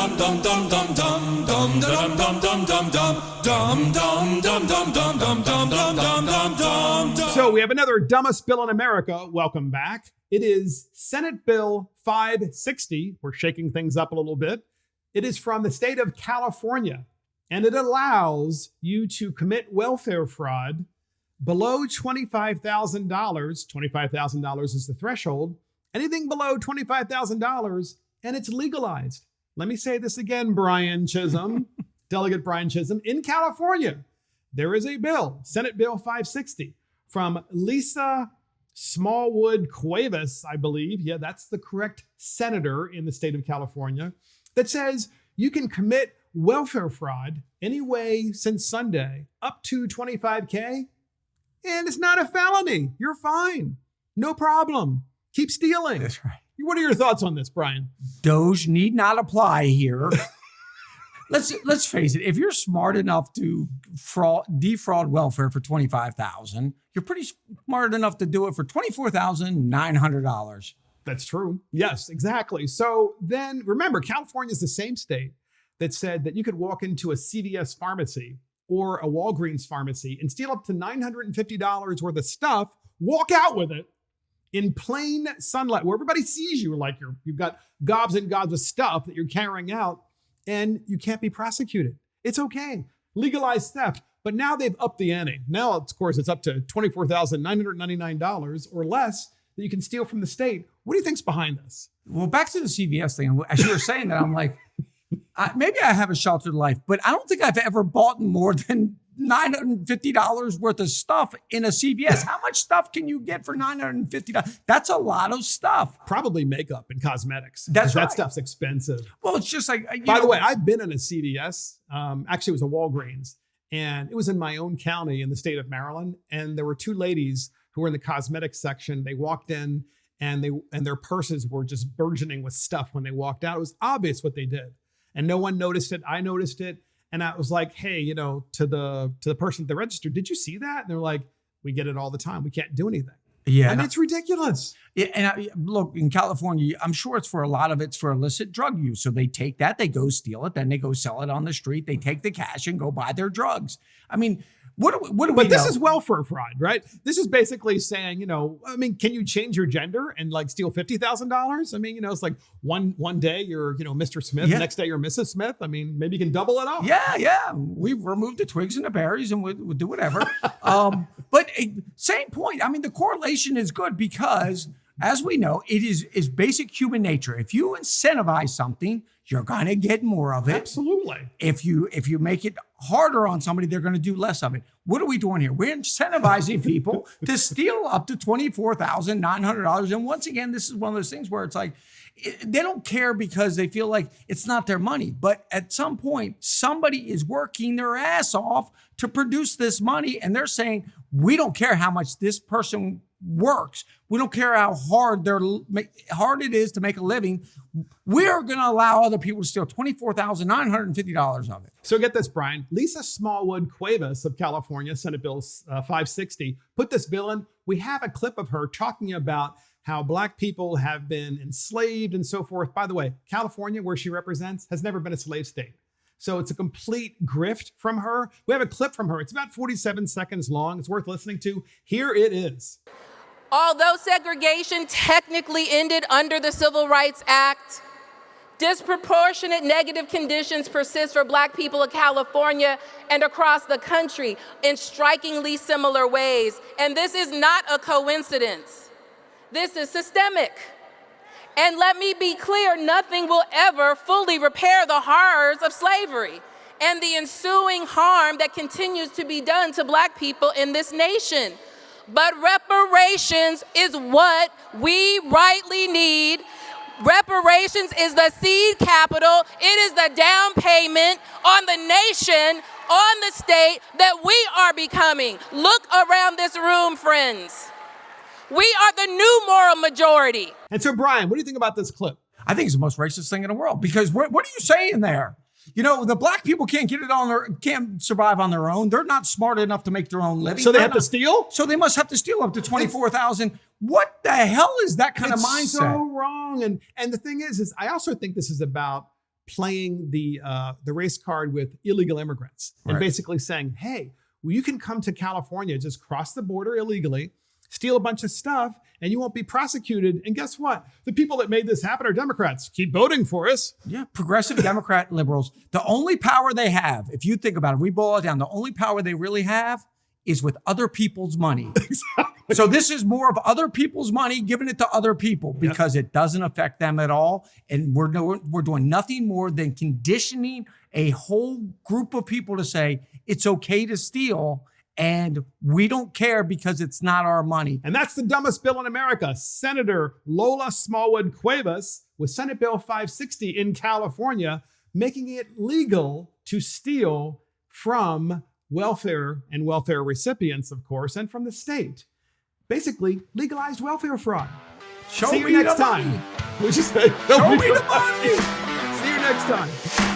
So we have another dumbest bill in America. Welcome back. It is Senate Bill 560. We're shaking things up a little bit. It is from the state of California, and it allows you to commit welfare fraud below $25,000. $25,000 is the threshold. Anything below $25,000, and it's legalized. Let me say this again, Brian Chisholm, Delegate Brian Chisholm. In California, there is a bill, Senate Bill 560, from Lisa Smallwood Cuevas, I believe. Yeah, that's the correct senator in the state of California, that says you can commit welfare fraud any way since Sunday up to $25K, and it's not a felony. You're fine. No problem. Keep stealing. That's right. What are your thoughts on this, Brian? Those need not apply here. Let's face it. If you're smart enough to defraud welfare for $25,000, you're pretty smart enough to do it for $24,900. That's true. Yes, exactly. So then remember, California is the same state that said that you could walk into a CVS pharmacy or a Walgreens pharmacy and steal up to $950 worth of stuff, walk out with it in plain sunlight where everybody sees you like you've got gobs and gobs of stuff that you're carrying out, and you can't be prosecuted. It's okay. Legalize theft. But now they've upped the ante. Now, of course, it's up to $24,999 or less that you can steal from the state. What do you think's behind this? Well, back to the CVS thing. As you were saying that, I'm like, maybe I have a sheltered life, but I don't think I've ever bought more than $950 worth of stuff in a CVS. How much stuff can you get for $950? That's a lot of stuff. Probably makeup and cosmetics. That's right. That stuff's expensive. Well, it's just like, By the way, I've been in a CVS. Actually, it was a Walgreens, and it was in my own county in the state of Maryland. And there were two ladies who were in the cosmetics section. They walked in, and their purses were just burgeoning with stuff when they walked out. It was obvious what they did, and no one noticed it. I noticed it. And I was like, hey, to the person at the register, did you see that? And they're like, we get it all the time. We can't do anything. Yeah. And it's ridiculous. Yeah, and look, in California, I'm sure it's for a lot of it's for illicit drug use. So they take that, they go steal it, then they go sell it on the street. They take the cash and go buy their drugs. I mean, what do we But this know? is welfare fraud, right? This is basically saying, can you change your gender and like steal $50,000? I mean, it's like one day you're, Mr. Smith, the next day you're Mrs. Smith. I mean, maybe you can double it up. Yeah. We've removed the twigs and the berries and we'll do whatever. But same point. I mean, the correlation is good because, as we know, it is basic human nature. If you incentivize something, you're going to get more of it. Absolutely. If you make it harder on somebody, they're going to do less of it. What are we doing here? We're incentivizing people to steal up to $24,900. And once again, this is one of those things where it's like, they don't care because they feel like it's not their money. But at some point, somebody is working their ass off to produce this money. And they're saying, we don't care how much this person works. We don't care how hard it is to make a living. We're going to allow other people to steal $24,950 of it. So get this, Brian. Lisa Smallwood Cuevas of California, Senate Bill 560, put this bill in. We have a clip of her talking about how Black people have been enslaved and so forth. By the way, California, where she represents, has never been a slave state. So it's a complete grift from her. We have a clip from her. It's about 47 seconds long. It's worth listening to. Here it is. Although segregation technically ended under the Civil Rights Act, disproportionate negative conditions persist for Black people of California and across the country in strikingly similar ways. And this is not a coincidence. This is systemic. And let me be clear, nothing will ever fully repair the horrors of slavery and the ensuing harm that continues to be done to Black people in this nation. But reparations is what we rightly need. Reparations is the seed capital. It is the down payment on the nation, on the state that we are becoming. Look around this room, friends. We are the new moral majority. And so, Brian, what do you think about this clip? I think it's the most racist thing in the world because what are you saying there? The Black people can't can't survive on their own. They're not smart enough to make their own living. So they have to steal? So they must have to steal up to $24,000. What the hell is that kind of mindset? It's so wrong. And the thing is I also think this is about playing the race card with illegal immigrants and basically saying, hey, well, you can come to California, just cross the border illegally, steal a bunch of stuff, and you won't be prosecuted. And guess what? The people that made this happen are Democrats. Keep voting for us. Yeah, progressive Democrat liberals. The only power they have, if you think about it, we boil it down, the only power they really have is with other people's money. Exactly. So this is more of other people's money, giving it to other people because it doesn't affect them at all. And we're doing nothing more than conditioning a whole group of people to say it's okay to steal and we don't care because it's not our money. And that's the dumbest bill in America. Senator Lola Smallwood Cuevas with Senate Bill 560 in California, making it legal to steal from welfare and welfare recipients, of course, and from the state. Basically, legalized welfare fraud. See you next time. Money. What'd you say? Show me the money. See you next time.